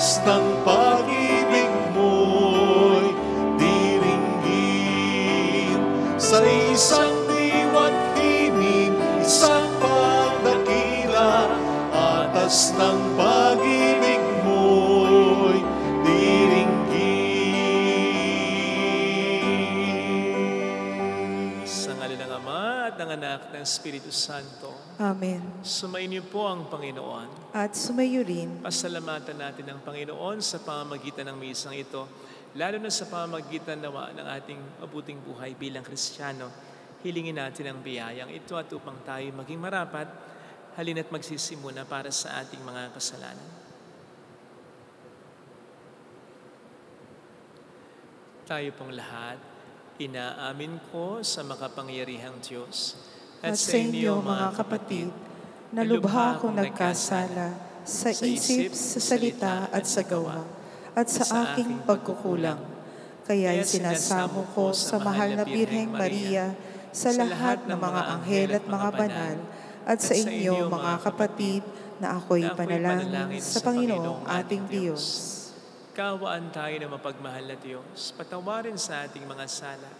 Atas ng pag-ibig mo'y diringgin sa isang diwa't himig, isang pagdakila. Atas ng pag-ibig mo'y diringgin. Sa ngalan ng Ama at ng Anak at ng Espiritu Santo. Amen. Sumainyo po ang Panginoon. At sumayo rin. Pasalamatan natin ang Panginoon sa pamamagitan ng misang ito, lalo na sa pamamagitan nawa ng ating mabuting buhay bilang Kristiyano. Hilingin natin ang biyayang ito at upang tayo maging marapat, halina't magsisimuna para sa ating mga kasalanan. Tayo pong lahat, inaamin ko sa makapangyarihang Diyos At sa inyo, mga kapatid, na lubha akong nagkasala sa isip, sa salita at sa gawa, at sa aking pagkukulang. Kaya'y sinasamo ko sa mahal na Birheng Maria, sa lahat ng mga anghel at mga banal, at sa inyo, mga kapatid, na ako'y panalangin sa Panginoong ating Diyos. Kaawaan tayo na mapagmahal na Diyos, patawarin sa ating mga sala,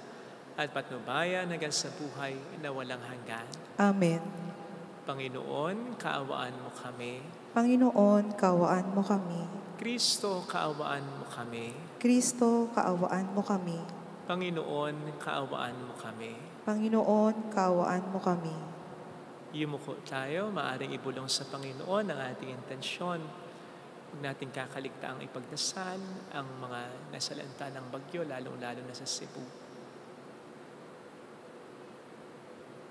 at patnubayan hanggang sa buhay na walang hanggan. Amen. Panginoon, kaawaan mo kami. Panginoon, kaawaan mo kami. Kristo, kaawaan mo kami. Kristo, kaawaan mo kami. Panginoon, kaawaan mo kami. Panginoon, kaawaan mo kami. Yumuko tayo, maaring ibulong sa Panginoon ang ating intensyon. Huwag natin kakaligtaang ipagdasal ang mga nasalanta ng bagyo, lalong-lalo na sa Cebu.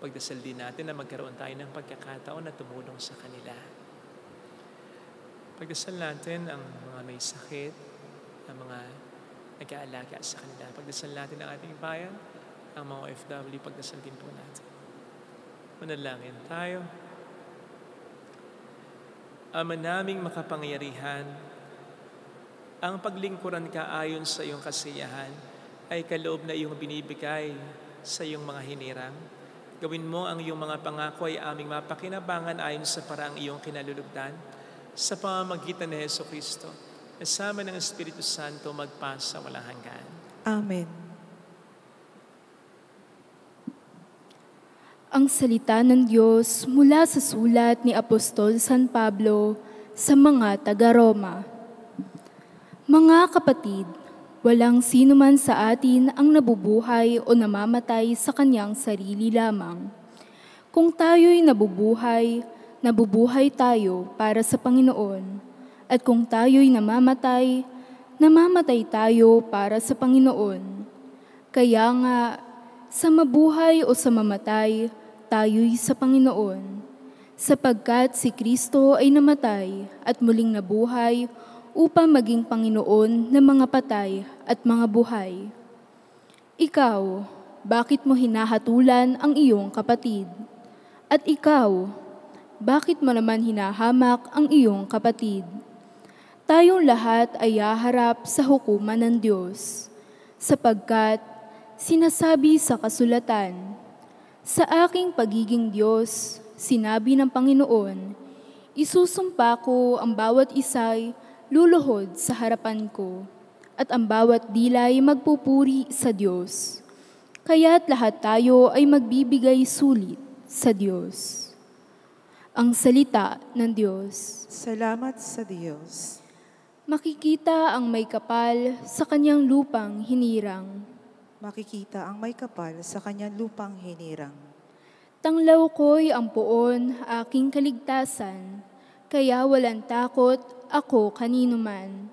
Pagdasal din natin na magkaroon tayo ng pagkakataon na tumulong sa kanila. Pagdasal natin ang mga may sakit, ang mga nag-aalaga sa kanila. Pagdasal natin ang ating bayan, ang mga OFW, pagdasal din po natin. Manalangin tayo. Ama naming makapangyarihan, ang paglingkuran ka ayon sa iyong kasiyahan ay kaloob na iyong binibigay sa iyong mga hinirang. Gawin mo ang iyong mga pangako ay aming mapakinabangan ayon sa paraang iyong kinalulugdan sa pamamagitan ni Jesucristo. Kasama ng Espiritu Santo magpasa walang hanggan. Amen. Ang salita ng Diyos mula sa sulat ni Apostol San Pablo sa mga taga-Roma. Mga kapatid, walang sino man sa atin ang nabubuhay o namamatay sa kanyang sarili lamang. Kung tayo'y nabubuhay, nabubuhay tayo para sa Panginoon. At kung tayo'y namamatay, namamatay tayo para sa Panginoon. Kaya nga, sa mabuhay o sa mamatay, tayo'y sa Panginoon. Sapagkat si Kristo ay namatay at muling nabuhay upang maging Panginoon ng mga patay at mga buhay. Ikaw, bakit mo hinahatulan ang iyong kapatid? At ikaw, bakit mo naman hinahamak ang iyong kapatid? Tayong lahat ay haharap sa hukuman ng Diyos, sapagkat sinasabi sa kasulatan, sa aking pagiging Diyos, sinabi ng Panginoon, isusumpa ko ang bawat isa'y luluhod sa harapan ko, at ang bawat dilay magpupuri sa Diyos. Kaya't lahat tayo ay magbibigay sulit sa Diyos. Ang salita ng Diyos. Salamat sa Diyos. Makikita ang may kapal sa kanyang lupang hinirang. Makikita ang may kapal sa kanyang lupang hinirang. Tanglaw ko'y ang poon, aking kaligtasan, kaya walang takot ako kanino man.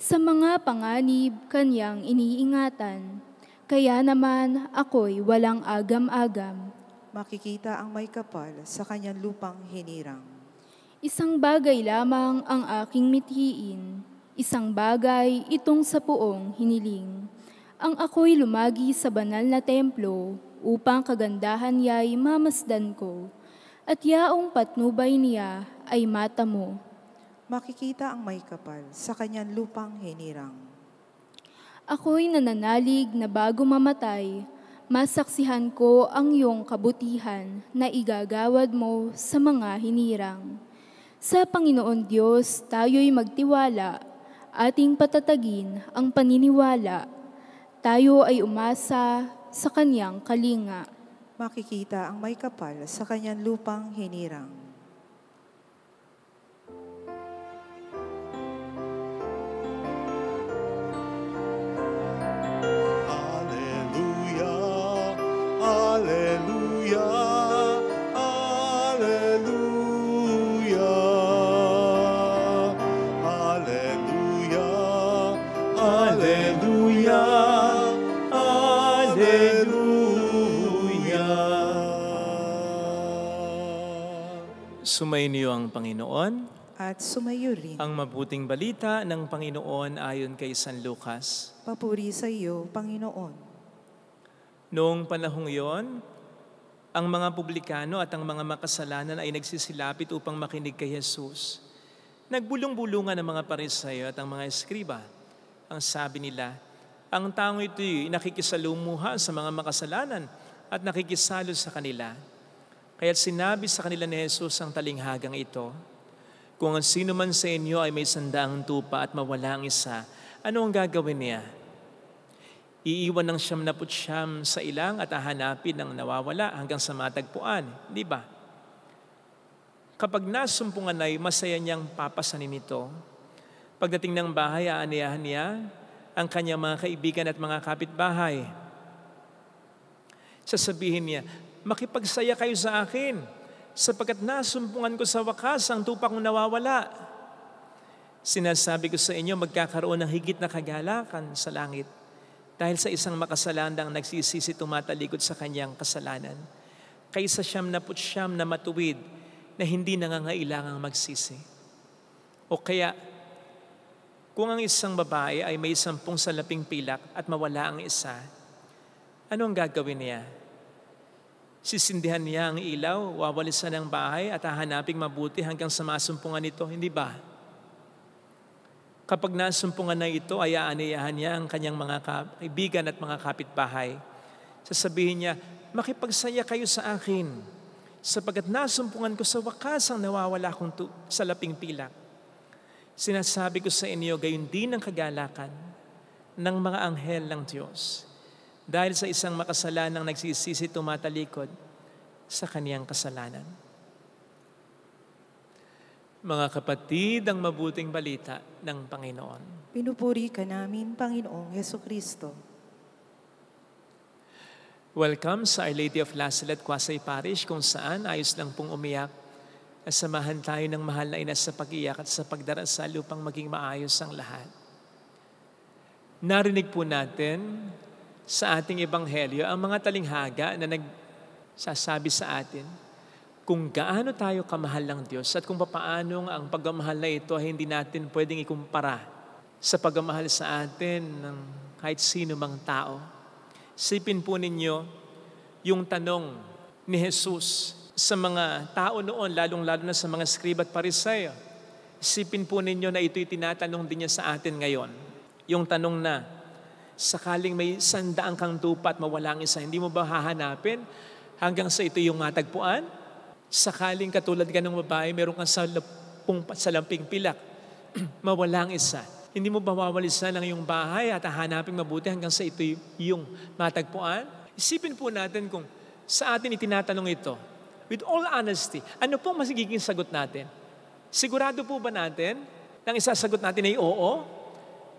Sa mga panganib kanyang iniingatan, kaya naman ako'y walang agam-agam. Makikita ang may kapal sa kanyang lupang hinirang. Isang bagay lamang ang aking mithiin, isang bagay itong sa puong hiniling. Ang ako'y lumagi sa banal na templo, upang kagandahan niya'y mamasdan ko, at yaong patnubay niya ay mata mo. Makikita ang may kapal sa kanyang lupang hinirang. Ako'y nananalig na bago mamatay, masaksihan ko ang iyong kabutihan na igagawad mo sa mga hinirang. Sa Panginoon Diyos tayo'y magtiwala ating patatagin ang paniniwala. Tayo ay umasa sa kanyang kalinga. Makikita ang may kapal sa kanyang lupang hinirang. Sumainyo ang Panginoon. At sumayo rin. Ang mabuting balita ng Panginoon ayon kay San Lucas. Papuri sa iyo, Panginoon. Noong panahong iyon, ang mga publikano at ang mga makasalanan ay nagsisilapit upang makinig kay Jesus. Nagbulong-bulungan ang mga Pariseo at ang mga eskriba. Ang sabi nila, ang taong ito'y nakikisalumuha sa mga makasalanan at nakikisalo sa kanila. Kaya't sinabi sa kanila ni Jesus ang talinghagang ito, kung ang sino man sa inyo ay may 100 tupa at mawala ang isa, ano ang gagawin niya? Iiwan ng 99 sa ilang at hahanapin ang nawawala hanggang sa matagpuan, di ba? Kapag nasumpungan ay masaya niyang papasanin ito. Pagdating ng bahay, aaniyahan niya ang kanyang mga kaibigan at mga kapitbahay. Sasabihin niya, makipagsaya kayo sa akin, sapagkat nasumpungan ko sa wakas ang tupa kong nawawala. Sinasabi ko sa inyo, magkakaroon ng higit na kagalakan sa langit dahil sa isang makasalandang nagsisisi tumatalikod sa kanyang kasalanan, kaysa 99 na matuwid na hindi nangangailangang magsisi. O kaya, kung ang isang babae ay may 10 salaping pilak at mawala ang isa, ano ang gagawin niya? Sisindihan niya ang ilaw, wawalisan ang bahay at hahanaping mabuti hanggang sa masumpungan ito, hindi ba? Kapag nasumpungan na ito, ay aaniyahan niya ang kanyang mga kaibigan at mga kapitbahay. Sasabihin niya, makipagsaya kayo sa akin, sapagkat nasumpungan ko sa wakas ang nawawala kong salaping pilak. Sinasabi ko sa inyo, gayon din ang kagalakan ng mga anghel ng Diyos, dahil sa isang makasalanang nagsisisi tumatalikod sa kaniyang kasalanan. Mga kapatid, ang mabuting balita ng Panginoon. Pinupuri ka namin, Panginoong Hesukristo. Welcome sa Our Lady of Lasalet, Quasay Parish, kung saan ayos lang pong umiyak. Samahan tayo ng mahal na ina sa pag-iyak at sa pagdarasal upang maging maayos ang lahat. Narinig po natin sa ating ebanghelyo ang mga talinghaga na nagsasabi sa atin kung gaano tayo kamahal ng Diyos at kung paano ang pagmamahal na ito ay hindi natin pwedeng ikumpara sa pagmamahal sa atin ng kahit sino mang tao. Isipin po ninyo yung tanong ni Jesus sa mga tao noon, lalong-lalo na sa mga skriba at pariseo. Isipin po ninyo na ito'y tinatanong din niya sa atin ngayon. Yung tanong na, sakaling may 100 kang tupa at mawala ang isa, hindi mo ba hahanapin hanggang sa ito yung matagpuan? Sakaling katulad ka ng babae, meron kang salamping pilak, mawala ang isa, hindi mo ba wawalisan ang iyong bahay at hahanapin mabuti hanggang sa ito yung matagpuan? Isipin po natin kung sa atin itinatanong ito, with all honesty, ano po magiging sagot natin? Sigurado po ba natin na isasagot natin ay oo?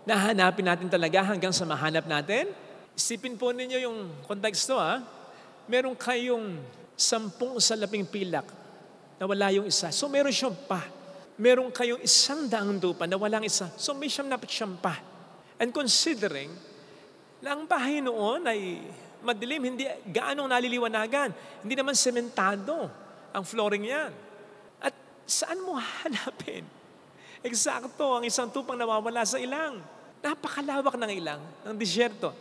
Nahanapin natin talaga hanggang sa mahanap natin? Isipin po ninyo yung konteksto Meron kayong 10 salaping pilak na wala yung isa. So meron siyang pa. Meron kayong 100 tupa na walang isa. So may 99 pa. And considering na ang bahay noon ay madilim, hindi gaanong naliliwanagan. Hindi naman sementado ang flooring yan. At saan mo hanapin? Eksakto, ang isang tupang nawawala sa ilang. Napakalawak ng ilang, ng disyerto.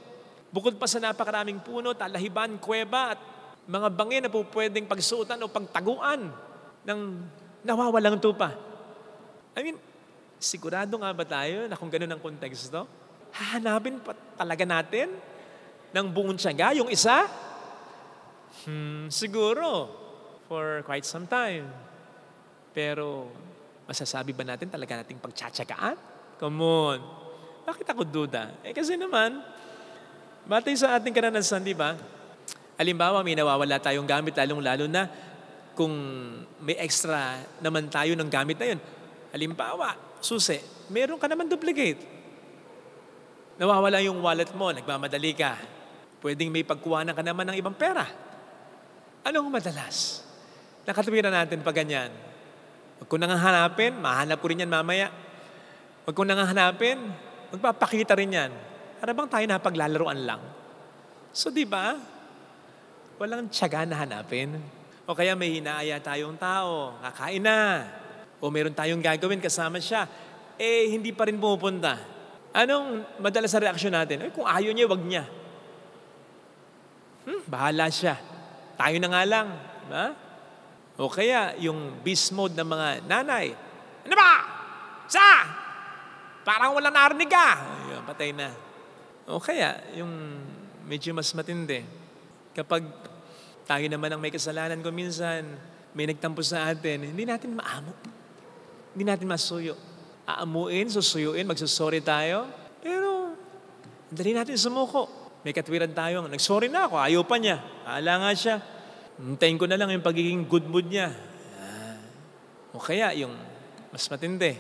Bukod pa sa napakaraming puno, talahiban, kuweba at mga bangin na po pwedeng pagsuotan o pagtaguan ng nawawalang tupa. I mean, sigurado nga ba tayo na kung ganun ang konteksto, hahanapin pa talaga natin ng buong tiyaga yung isa? Siguro, for quite some time. Pero masasabi ba natin talaga nating pagtsatsagaan? Come on. Bakit ako duda? Kasi naman, batay sa ating karanasan, di ba? Halimbawa, may nawawala tayong gamit, lalong-lalo na kung may extra naman tayo ng gamit na yun. Halimbawa, susi, meron ka naman duplicate. Nawawala yung wallet mo, nagmamadali ka. Pwedeng may pagkuhanan ka naman ng ibang pera. Anong madalas? Nakatuwiran natin pag ganyan. Huwag ko nang hanapin, mahanap ko rin yan mamaya. Huwag ko nang hanapin, magpapakita rin yan. Para bang tayo napaglalaroan lang? So di ba? Walang tiyaga na hanapin. O kaya may hinaaya tayong tao, kakain na. O meron tayong gagawin kasama siya. Hindi pa rin pumupunta. Anong madalas sa reaksyon natin? Kung ayaw niya, wag niya. Bahala siya. Tayo na nga lang. Diba? O kaya yung beast mode ng mga nanay. Ano ba? Parang walang narinig ka. Ayun, patay na. O kaya yung medyo mas matindi. Kapag tayo naman ang may kasalanan kung minsan may nagtampo sa atin, hindi natin maamo. Hindi natin masuyo. Aamuin, susuyuin, magsusorry tayo. Pero, dali natin sumuko. May katwiran tayo. Nagsorry na ako, ayaw pa niya. Ala nga siya. Hintayin ko na lang yung pagiging good mood niya. O kaya, yung mas matindi.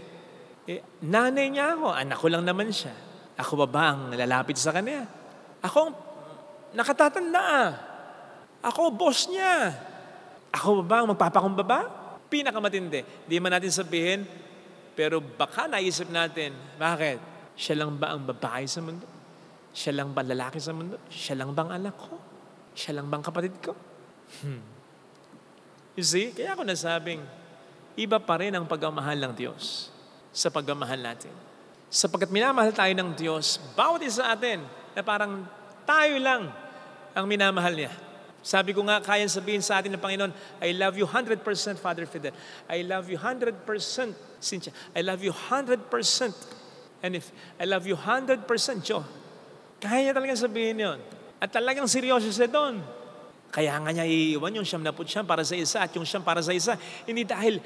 Nanay niya ako, anak ko lang naman siya. Ako ba ang lalapit sa kanya? Ako ang nakatatanda. Ako, boss niya. Ako ba ang magpapakumbaba? Pinakamatindi. Di man natin sabihin, pero baka naisip natin, bakit? Siya lang ba ang babae sa mundo? Siya lang ba lalaki sa mundo? Siya lang bang anak ko? Siya lang bang kapatid ko? You see, kaya ako nasabing, iba pa rin ang pagmamahal ng Diyos sa pagmamahal natin. Sapagkat minamahal tayo ng Diyos, bawat isa atin na parang tayo lang ang minamahal niya. Sabi ko nga, kayang sabihin sa atin ng Panginoon, I love you 100% Father Fidel. I love you 100% Cynthia. I love you 100%. And if I love you 100% Joe, kaya niya talagang sabihin yun. At talagang seryoso siya doon. Kaya nga niya iiwan yung 79 para sa isa at yung 9 para sa isa. Hindi dahil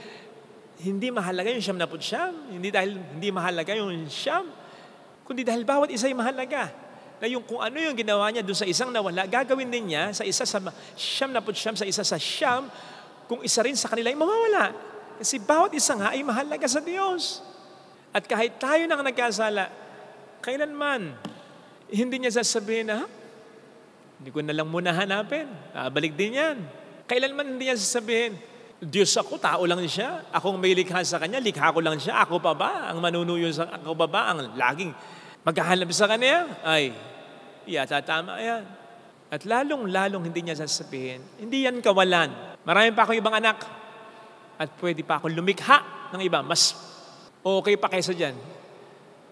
hindi mahalaga yung 79, hindi dahil hindi mahalaga yung 9, kundi dahil bawat isa ay mahalaga. Na yung kung ano yung ginawa niya doon sa isang nawala, gagawin din niya sa isa sa 79, sa isa sa 9, kung isa rin sa kanila ay mawawala. Kasi bawat isa nga ay mahalaga sa Diyos. At kahit tayo nang nagkasala, kailanman, hindi niya sasabihin na, hindi ko na lang muna hanapin. Balik din yan. Kailanman hindi niya sasabihin, Diyos ako, tao lang siya. Akong may likha sa Kanya, likha ko lang siya. Ako pa ba ang manunuyo sa, ako pa ba ang laging maghahanap sa Kanya? Ay, yata tama yan. At lalong-lalong hindi niya sasabihin, hindi yan kawalan. Marami pa akong ibang anak. At pwede pa akong lumikha ng iba. Mas okay pa kaysa dyan.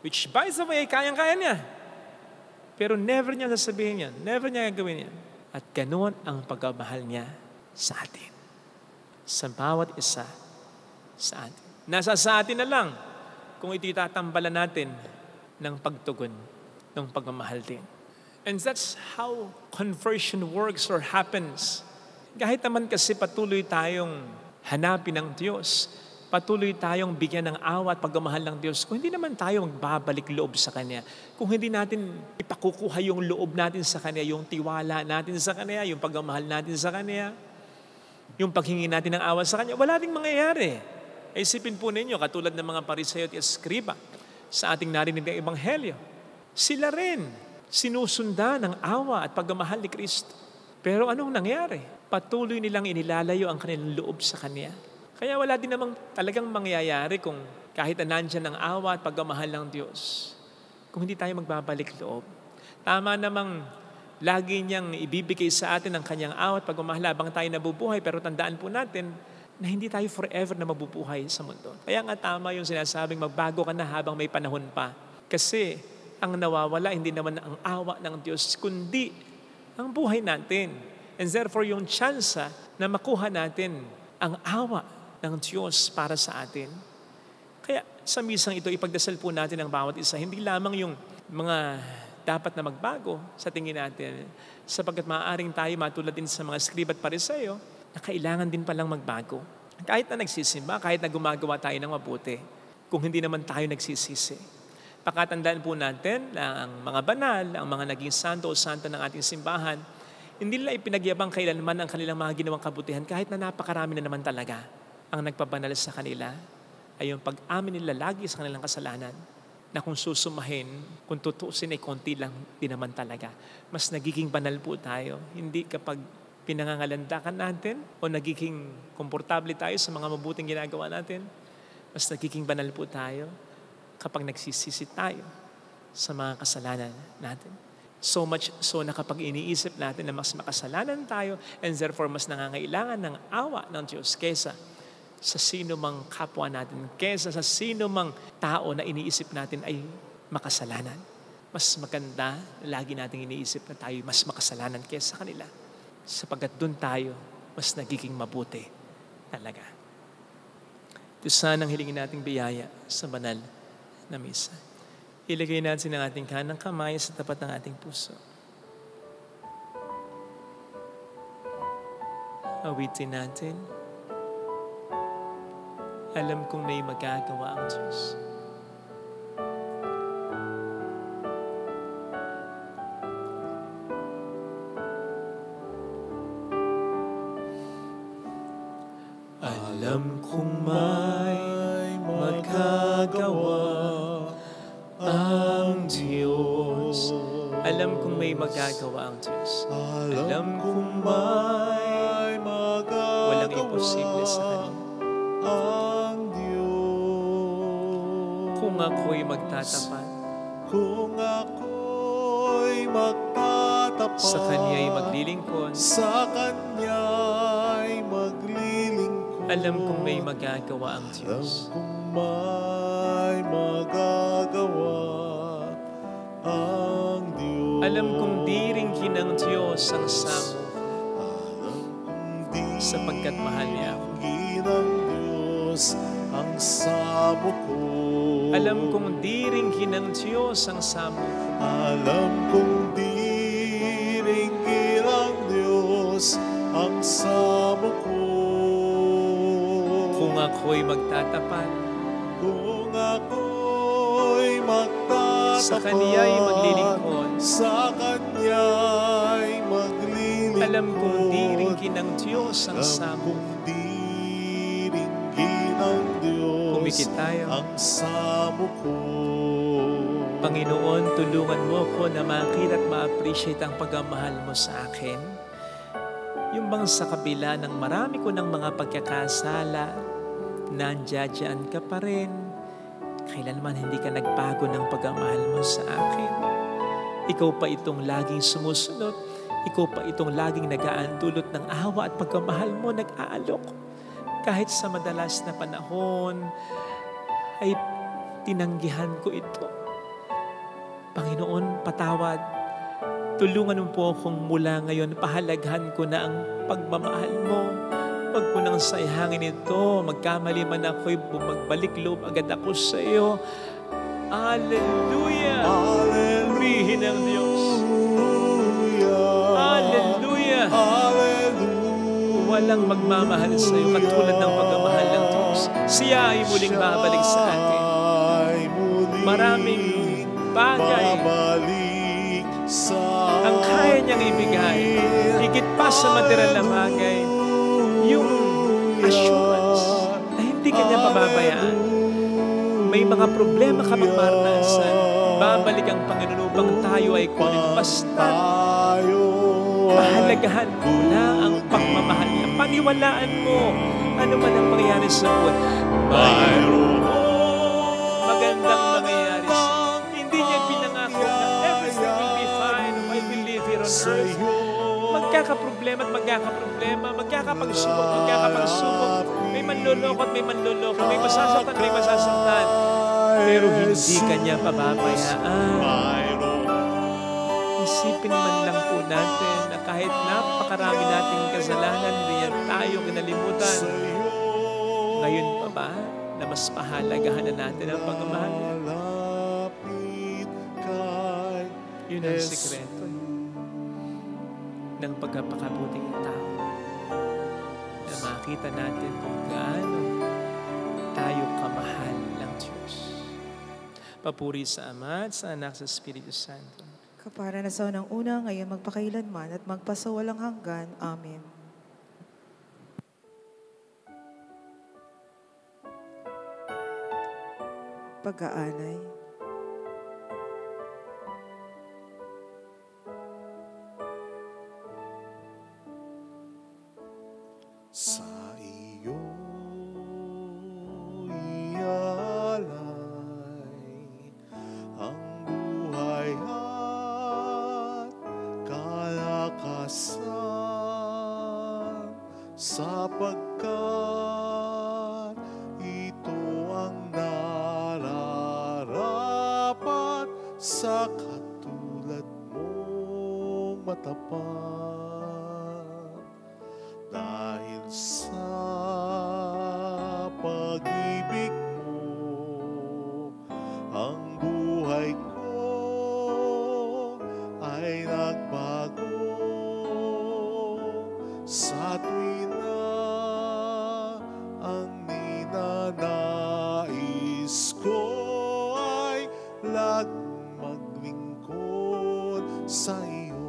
Which by the way, kayang-kaya niya. Pero never niya sasabihin yan. Never niya gagawin yan. At ganoon ang pagmamahal niya sa atin. Sa bawat isa sa atin. Nasa sa atin na lang kung ito itatambalan natin ng pagtugon, ng pagmamahal din. And that's how conversion works or happens. Kahit naman kasi patuloy tayong hanapin ng Diyos, patuloy tayong bigyan ng awa at pagmamahal ng Diyos, kung hindi naman tayo magbabalik loob sa Kanya, kung hindi natin ipakukuha yung loob natin sa Kanya, yung tiwala natin sa Kanya, yung pagmamahal natin sa Kanya, yung paghingi natin ng awa sa Kanya, wala ding mangyayari. Isipin po ninyo, katulad ng mga Pariseo at Eskriba sa ating narinig ng Ebanghelyo, sila rin sinusunda ng awa at pagmamahal ni Kristo. Pero anong nangyari? Patuloy nilang inilalayo ang kanilang loob sa Kanya. Kaya wala din namang talagang mangyayari kung kahit na nandyan ang awa at pagmamahal ng Diyos, kung hindi tayo magbabalik loob. Tama namang lagi niyang ibibigay sa atin ang kanyang awa at pagmamahal habang tayo nabubuhay, pero tandaan po natin na hindi tayo forever na mabubuhay sa mundo. Kaya nga tama yung sinasabing magbago ka na habang may panahon pa. Kasi ang nawawala hindi naman ang awa ng Diyos, kundi ang buhay natin. And therefore yung tsansa na makuha natin ang awa ng Diyos para sa atin. Kaya sa misang ito, ipagdasal po natin ang bawat isa. Hindi lamang yung mga dapat na magbago sa tingin natin. Sapagkat maaaring tayo matulad din sa mga Skriba at Pariseo na kailangan din palang magbago. Kahit na nagsisimba, kahit na gumagawa tayo ng mabuti, kung hindi naman tayo nagsisisi, Pakatandaan po natin na ang mga banal, ang mga naging santo o santa ng ating simbahan, hindi nila ipinagyabang kailanman ang kanilang mga ginawang kabutihan kahit na napakarami na naman talaga. Ang nagpabanal sa kanila ay yung pag-amin nila lagi sa kanilang kasalanan na kung susumahin, kung tutuusin ay konti lang din naman talaga. Mas nagiging banal po tayo. Hindi kapag pinangangalandakan natin o nagiging komportable tayo sa mga mabuting ginagawa natin, mas nagiging banal po tayo kapag nagsisisi tayo sa mga kasalanan natin. So much so na kapag iniisip natin na mas makasalanan tayo and therefore mas nangangailangan ng awa ng Diyos kesa sa sino mang kapwa natin, kesa sa sino mang tao na iniisip natin ay makasalanan. Mas maganda na lagi natin iniisip na tayo mas makasalanan kesa kanila. Sapagkat doon tayo mas nagiging mabuti talaga. Ito sanang hilingin nating biyaya sa banal na misa. Ilagay natin ang ating kanang kamay sa tapat ng ating puso. Awitin natin. Alam kong may magagawa ang Diyos. Alam kong may magagawa ang Diyos. Alam kong may magagawa ang Diyos. Alam kong may magagawa walang imposible sa Kanya. Ang Diyos. Kung ako'y magtatapat, kung ako'y magtatapat, sa Kanya'y maglilingkod, sa Kanya'y maglilingkod, alam kong may magagawa ang Diyos. Alam kong may magagawa ang Diyos. Alam kong di ringkin ng Diyos ang samo ko, sapagkat mahal niya ako. Ng Diyos ang samo ko. Alam kong di ringkin ng Diyos ang samo ko. Alam kong di ringkin ng Diyos ang samo ko. Kung ako'y magtatapat, kung ako'y magtatapat, sa Kaniya'y maglilingkod, sa Kaniya'y maglilingkod, alam kong di ringkin ng Diyos ang samo ko. Pumikit tayo. Ang samo ko. Panginoon, tulungan mo ko na makita at ma-appreciate ang pagmamahal mo sa akin. Yung bang sa kabila ng marami ko ng mga pagkakasala, nandiyan ka pa rin. Kailanman hindi ka nagbago ng pagmamahal mo sa akin. Ikaw pa itong laging sumusunod. Ikaw pa itong laging nag-aandulot ng awa at pagmamahal mo, nag-aalok. Kahit sa madalas na panahon, ay tinanggihan ko ito. Panginoon, patawad. Tulungan mo po akong mula ngayon, pahalaghan ko na ang pagmamahal mo. Huwag ko nang sayangin ito. Magkamali man ako'y bumagbalik loob agad ako sa iyo. Hallelujah! Purihin ang Diyos. Hallelujah! Hallelujah! Walang magmamahal sa iyo katulad ng pagmamahal ng Diyos. Siya ay muling babalik sa atin. Maraming bagay ang kaya niyang ibigay. Higit pa sa material na bagay, yung assurance na hindi ka niya pababayaan. May mga problema ka pang maranasan, babalik ang Panginoon upang tayo ay kunin. Basta pahalagahan mo na ang pagmamahal na paniwalaan mo ano man ang mangyayari sa buwan. Mayroon magandang mangyayari sa buwan. Hindi niya pinangako na everything will be fine. I will live here on earth. Magkakaproblema at magkakaproblema, magkakapagsubok. May manloloko at may manloloko. May masasaktan, may masasaktan. Pero hindi ka niya pababayaan. Isipin man lang po natin na kahit napakarami nating kasalanan, hindi yan tayo kinalimutan. Ngayon pa ba na mas pahalagahan na natin ang pagmamahal? Yun ang sikreto ng pagkapakabuting tao. Na makita natin kung gaano tayo kamahal ng Diyos. Papuri sa Ama at sa Anak sa Espiritu Santo. Kapara na sa unang una, ngayon magpakailanman at magpasawalang hanggan. Amen. Pag-aalay. Sa iyo ialay ang buhay at kalakasan, sapagkat ito ang nararapat sa katulad mong matapat. Dahil sa pag-ibig mo, ang buhay ko ay nagbago. Sa tuwina ang ninanais ko ay laging maglingkod sa iyo.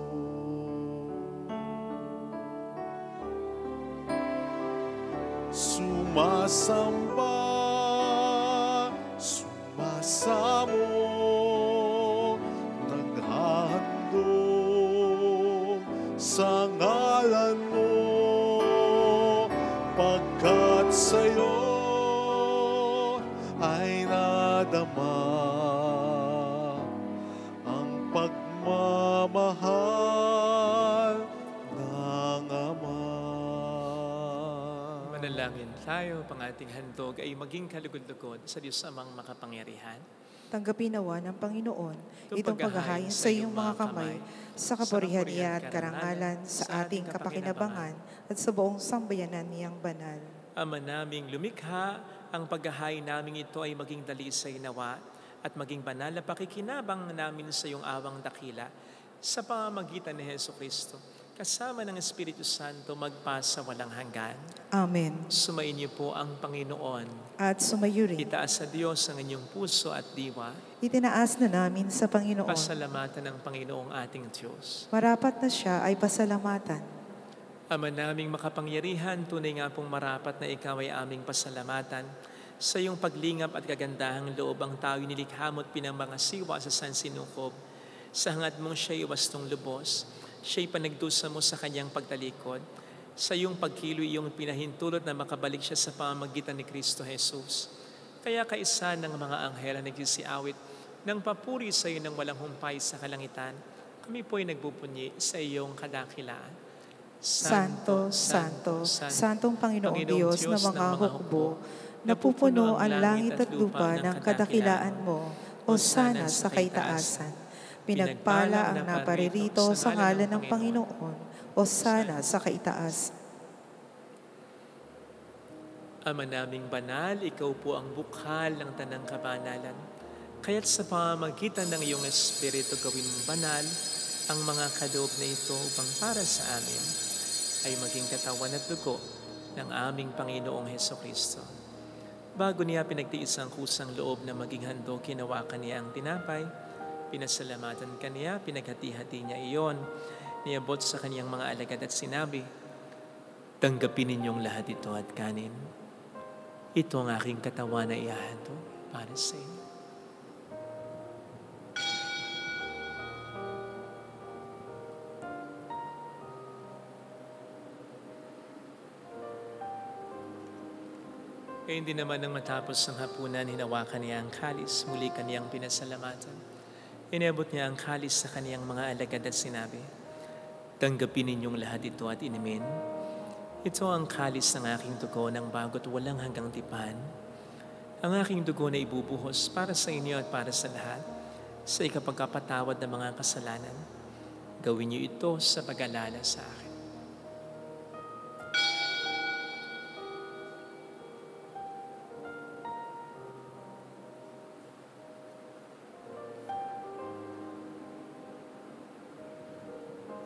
Sumasamba, sumasamo, naghahandog sa ngalan mo, pagkat sa'yo ay nadama ang pagmamahal ng Ama. Manalangin tayo, pang ating handog ay maging kalugod-lugod sa Diyos Amang makapangyarihan. Tanggapin nawa ng Panginoon Itong itong paghahain sa iyong mga kamay, sa kapurihan niya at karangalan, sa ating kapakinabangan at sa buong sambayanan niyang banal. Ama naming lumikha, ang paghahain namin ito ay maging dalisay nawa at maging banal na pakikinabang namin sa iyong awang dakila sa pamamagitan ni Jesucristo, kasama ng Espiritu Santo magpasa walang hanggan. Amen. Sumayin niyo po ang Panginoon. At sumayo rin, Itaas sa Diyos ang inyong puso at diwa. itinaas na namin sa Panginoon. Pasalamatan ng Panginoong ating Diyos. Marapat na siya ay pasalamatan. Ama naming makapangyarihan, tunay nga pong marapat na ikaw ay aming pasalamatan sa iyong paglingap at kagandahang loob ang tao'y nilikha mo at pinamangasiwa sa sansinukob. Sa hangad mong siya'y wastong lubos, siya'y panagdusa mo sa kanyang pagtalikod. Sa iyong pagkiloy iyong pinahintulot na makabalik siya sa pamamagitan ni Kristo Jesus. Kaya kaisa ng mga anghel na nagsisiawit ng papuri sa iyo ng walang humpay sa kalangitan, kami po'y nagpupunyi sa iyong kadakilaan. Santo, Santo, Santong Panginoong Diyos ng mga hukbo, napupuno ang langit at lupa ng kadakilaan mo, o sana sa kaitaasan. Pinagpala ang naparirito sa ngalan ng Panginoon, o sana sa kaitaasan. Ama naming banal, ikaw po ang bukhal ng tanang kabanalan. Kaya't sa pamamagitan ng iyong Espiritu gawin mong banal ang mga kaloob na ito upang para sa amin ay maging katawan at dugo ng aming Panginoong Hesukristo. Bago niya pinagtiis ang kusang loob na maging handog, kinawakan niya ang tinapay, pinasalamatan kaniya, pinaghati-hati niya iyon, niabot sa kaniyang mga alagad at sinabi, "Tanggapin ninyong lahat ito at kanin. Ito ang aking katawan na ihahandog para sa inyo." Kaya hindi naman nang matapos ang hapunan, hinawakan niya ang kalis, muli kaniyang pinasalamatan. Inabot niya ang kalis sa kaniyang mga alagad at sinabi, "Tanggapin ninyong lahat ito at inumin. Ito ang kalis ng aking dugo ng bago't walang hanggang tipan. Ang aking dugo na ibubuhos para sa inyo at para sa lahat, sa ikapagkapatawad ng mga kasalanan. Gawin niyo ito sa pag-alala sa akin."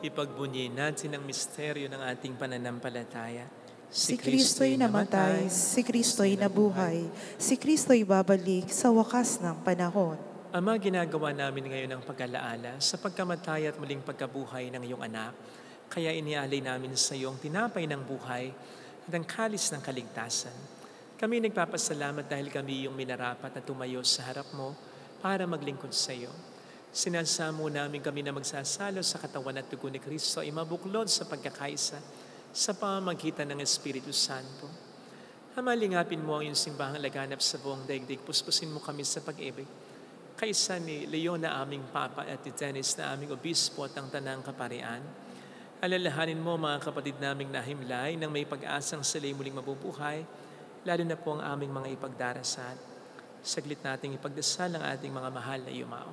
Ipagbunyi natin ang misteryo ng ating pananampalataya. Si Kristo'y namatay, si Kristo'y nabuhay, si Kristo'y babalik sa wakas ng panahon. Ama, ginagawa namin ngayon ang pag-alaala sa pagkamatay at muling pagkabuhay ng iyong anak. Kaya inialay namin sa iyo ang tinapay ng buhay at ang kalis ng kaligtasan. Kami nagpapasalamat dahil kami iyong minarapat na tumayo sa harap mo para maglingkod sa iyo. Sinasamo namin kami na magsasalo sa katawan at dugo ni Kristo ay mabuklod sa pagkakaisa sa pamamagitan ng Espiritu Santo. Ama, lingapin mo ang iyong simbahang laganap sa buong daigdig. Puspusin mo kami sa pag-ibig. Kaisa ni Leon na aming Papa at ni Dennis na aming Obispo at ang Tanang Kaparian. Alalahanin mo mga kapatid naming nahimlay nang may pag-asang sila'y muling mabubuhay, lalo na po ang aming mga ipagdarasal. Saglit nating ipagdasal ang ating mga mahal na yumao.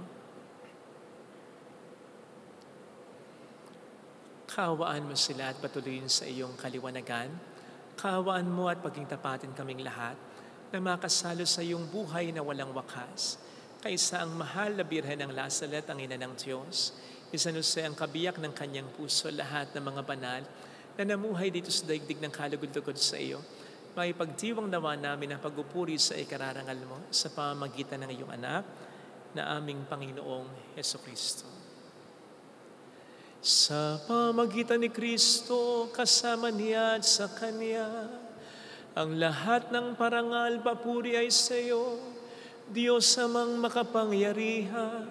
Kaawaan mo sila at patuloyin sa iyong kaliwanagan. Kaawaan mo at pagingtapatin kaming lahat na makasalo sa iyong buhay na walang wakas. Kaisa ang mahal na Birhen ng Lazaret, ang ina ng Diyos, isanusay ang kabiyak ng kanyang puso lahat ng mga banal na namuhay dito sa daigdig ng kalugod-lugod sa iyo. May pagdiwang nawa namin ang pagupuri sa ikararangal mo sa pamamagitan ng iyong anak na aming Panginoong Hesukristo. Sa pamamagitan ni Kristo, kasama niya at sa Kanya, ang lahat ng parangal papuri ay sa iyo, Diyos amang makapangyarihan,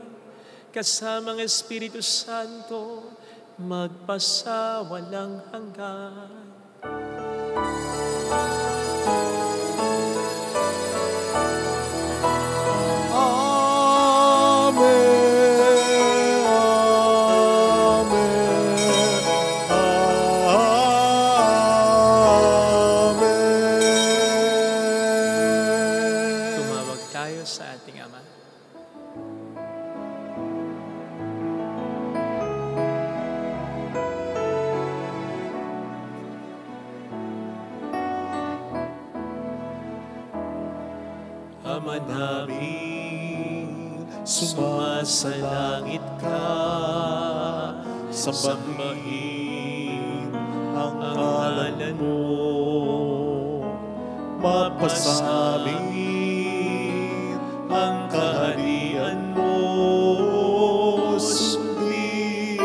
kasamang Espiritu Santo, magpasawalang hanggan. Ama namin, sumasalangit ka, sambahin ang ngalan mo, mapasamin ang kaharian mo, sundin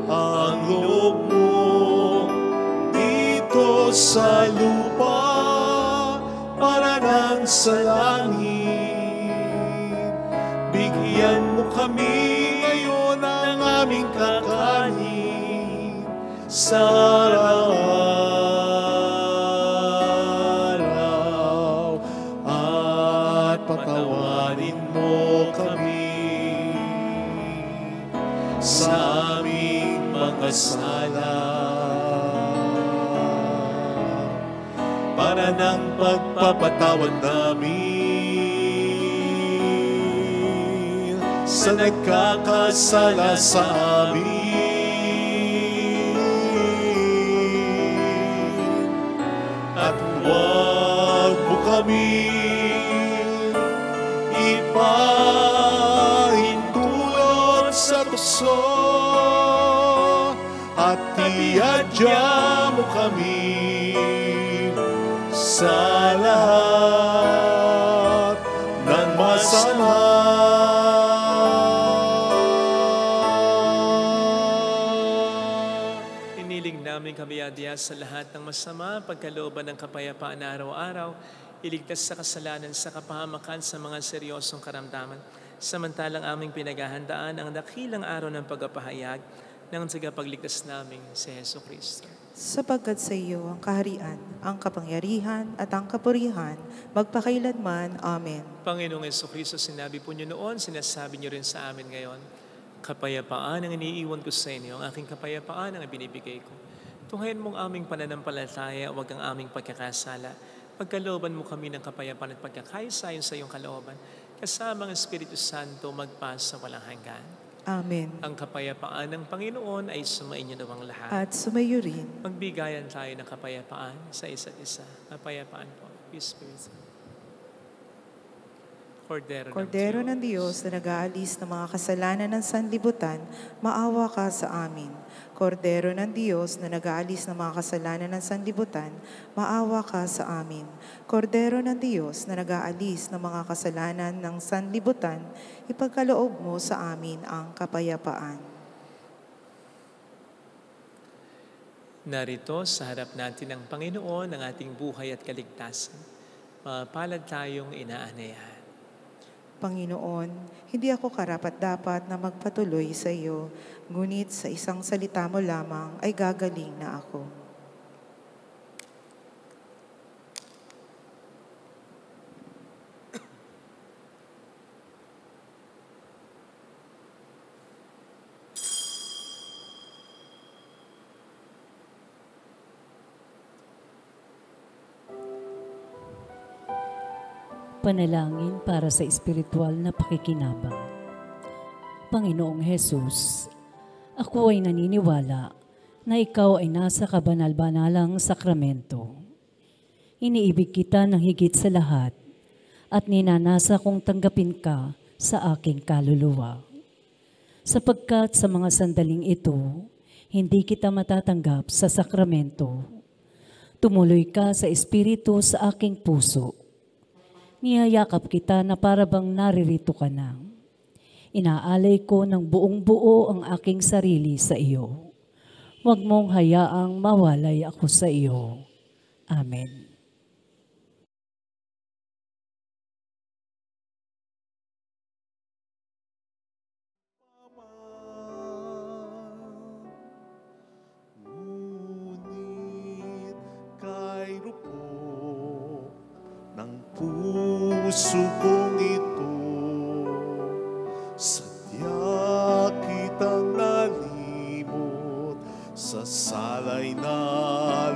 ang loob mo dito sa lupa para nang sa langit. Bigyan mo kami ngayon ng aming kakanin sa araw-araw at patawarin mo kami sa aming mga sala para ng pagpapatawad namin sa nagkakasala sa amin. At huwag mo kami ipahintulot sa tukso at iadya mo kami sa lahat ng masama. Iniling namin kami adya sa lahat ng masama, pagkalooban ng kapayapaan na araw-araw, iligtas sa kasalanan sa kapahamakan sa mga seryosong karamdaman. Samantalang aming pinaghahandaan ang dakilang araw ng pagpapahayag ng tagapagligtas namin si Hesukristo. Sapagkat sa iyo ang kaharian, ang kapangyarihan at ang kapurihan, magpakailanman. Amen. Panginoong Hesukristo, sinabi po niyo noon, sinasabi niyo rin sa amin ngayon, kapayapaan ang iniiwan ko sa inyo, ang aking kapayapaan ang ibinibigay ko. Tunghayan mong aming pananampalataya, huwag ang aming pagkakasala. Pagkalooban mo kami ng kapayapaan at pagkakaisa sa iyong kalooban, kasama ang Espiritu Santo magpasa walang hanggan. Amen. Ang kapayapaan ng Panginoon ay sumainyo nawang lahat. At sumayo rin. Magbigayan tayo ng kapayapaan sa isa't isa. Kapayapaan po. Peace be with you. Kordero ng Diyos na nag-aalis ng mga kasalanan ng sanlibutan, maawa ka sa amin. Kordero ng Diyos na nag-aalis ng mga kasalanan ng sanlibutan, maawa ka sa amin. Kordero ng Diyos na nag-aalis ng mga kasalanan ng sanlibutan, ipagkaloob mo sa amin ang kapayapaan. Narito sa harap natin ng Panginoon ang ating buhay at kaligtasan. Mapalad tayong inaanayahan. Panginoon, hindi ako karapat-dapat na magpatuloy sa iyo, ngunit sa isang salita mo lamang ay gagaling na ako. Panalangin para sa espiritual na pakikinabang. Panginoong Hesus, ako ay naniniwala na ikaw ay nasa kabanal-banalang sakramento. Iniibig kita ng higit sa lahat at ninanasa kong tanggapin ka sa aking kaluluwa. Sapagkat sa mga sandaling ito, hindi kita matatanggap sa sakramento. Tumuloy ka sa espiritu sa aking puso. Niyayakap kita na parabang naririto ka na. Inaalay ko ng buong buo ang aking sarili sa iyo. Huwag mong hayaang mawalay ako sa iyo. Amen. Ngunit kairo po ng puso kong ito, sadya kitang nalimot sa salay na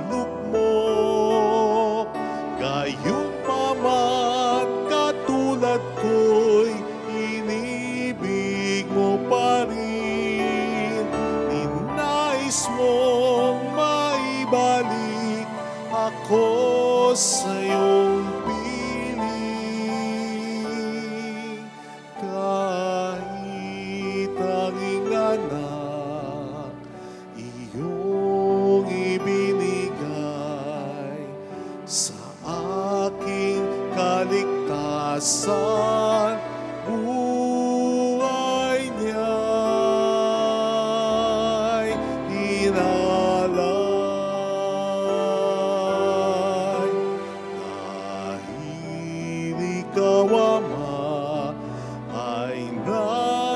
lugmok. Gayon paman katulad ko'y inibig mo pa rin. Ninais mong maibalik ako sa iyong piling. Kahit tanging anak iyong ibinigay, sa aking kaligtasan buhay niya'y inalay. Dahil ikaw, Ama, ay nagmamahal.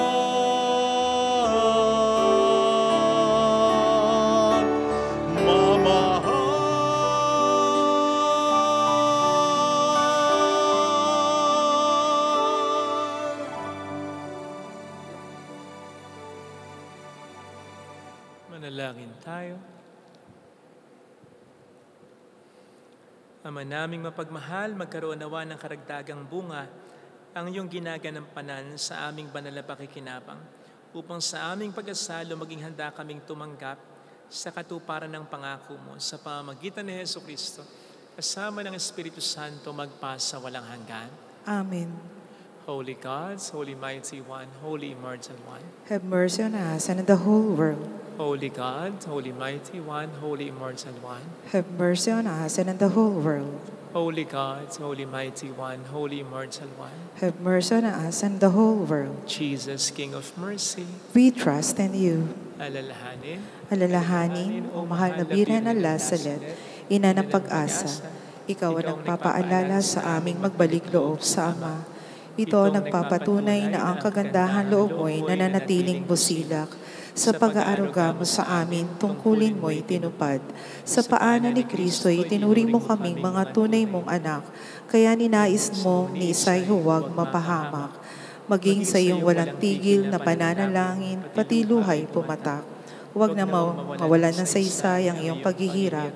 Manalangin tayo. Ama naming mapagmahal, magkaroon nawa ng karagdagang bunga ang iyong ginaganampanan sa aming banal na pakikinabang, upang sa aming pag-asalo maging handa kaming tumanggap sa katuparan ng pangako mo sa pamamagitan ni Jesucristo, kasama ng Espiritu Santo magpasa walang hanggan. Amen. Holy God, Holy Mighty One, Holy Immortal One. Have mercy on us and on the whole world. Holy God, Holy Mighty One, Holy Immortal One. Have mercy on us and on the whole world. Holy God, Holy Mighty One, Holy Immortal One. Have mercy on us and the whole world. Jesus, King of Mercy, We trust in you. alalahanin, Alalahanin, o mahal na Birhen ng Lazaret, ina ng pag-asa, ikaw ang nagpapaalala sa aming magbalik loob sa Ama. Ito ang nagpapatunay na ang kagandahan loob mo'y nananatiling busilak. Sa pag-aaruga mo sa amin, tungkulin mo'y tinupad. Sa paanan ni Kristo'y tinuri mo kaming mga tunay mong anak, kaya ninais mong ni isa'y huwag mapahamak. Maging sa iyong walang tigil na pananalangin, pati luhay pumatak. Huwag na mawalan ng saysay ang iyong paghihirap.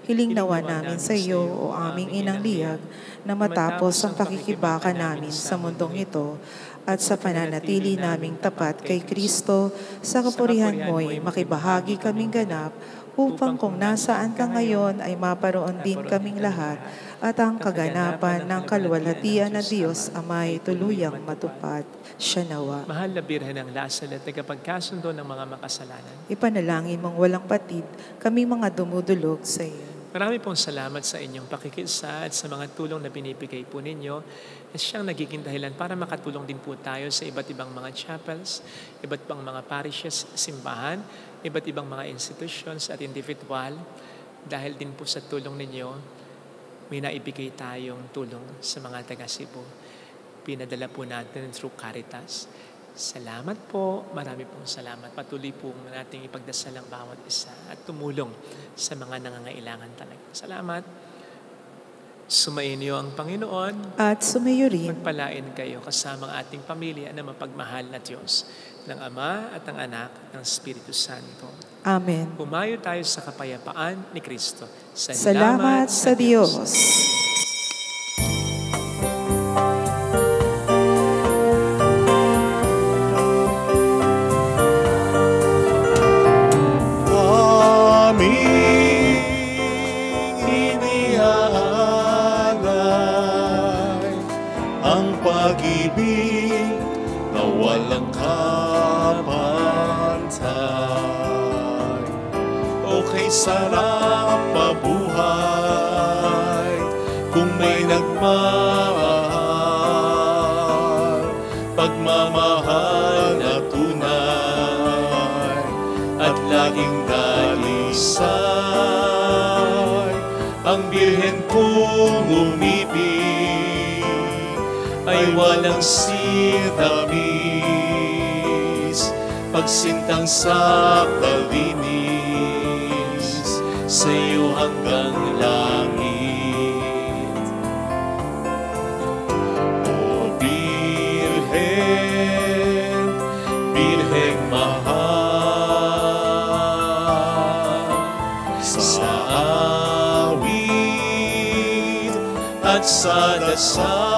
Hiling nawa namin sa iyo, o aming inang liyag, na matapos ang pakikibaka namin sa mundong ito at sa pananatili naming tapat kay Kristo, sa kapurihan mo'y makibahagi kaming ganap, upang kung nasaan ka ngayon ay maparoon din kaming lahat at ang kaganapan ng kaluwalhatian na Diyos Amay tuluyang matupad. Siya nawa. Mahal na Birhen ng Lasal at tagapagkasundo ng mga makasalanan. Ipanalangin mong walang patid, kami mga dumudulog sa iyo. Marami pong salamat sa inyong pakikisa at sa mga tulong na binibigay po ninyo na siyang nagiging dahilan para makatulong din po tayo sa iba't ibang mga chapels, iba't ibang mga parishes, simbahan, iba't ibang mga institutions at individual. Dahil din po sa tulong ninyo, may naibigay tayong tulong sa mga taga Cebu. Pinadala po natin through Caritas. Salamat po. Marami pong salamat. Patuloy po nating ipagdasal ang bawat isa at tumulong sa mga nangangailangan talaga. Salamat. Sumayin niyo ang Panginoon. At sumayo rin Magpalain kayo kasama ang ating pamilya na mapagmahal na Diyos, ng Ama at ng Anak at ng Espiritu Santo. Amen. Humayo tayo sa kapayapaan ni Kristo. Salamat sa Diyos. Pag-ibig na walang kapantay. O kay sarap mabuhay kung may nagmahal, pagmamahal na tunay at laging dalisay. Ang Birhen kong umibig ay walang sitamis, pagsintang sa kalinis, sa iyo hanggang langit. O Birhen, Birheng mahal, sa awit at sa dasal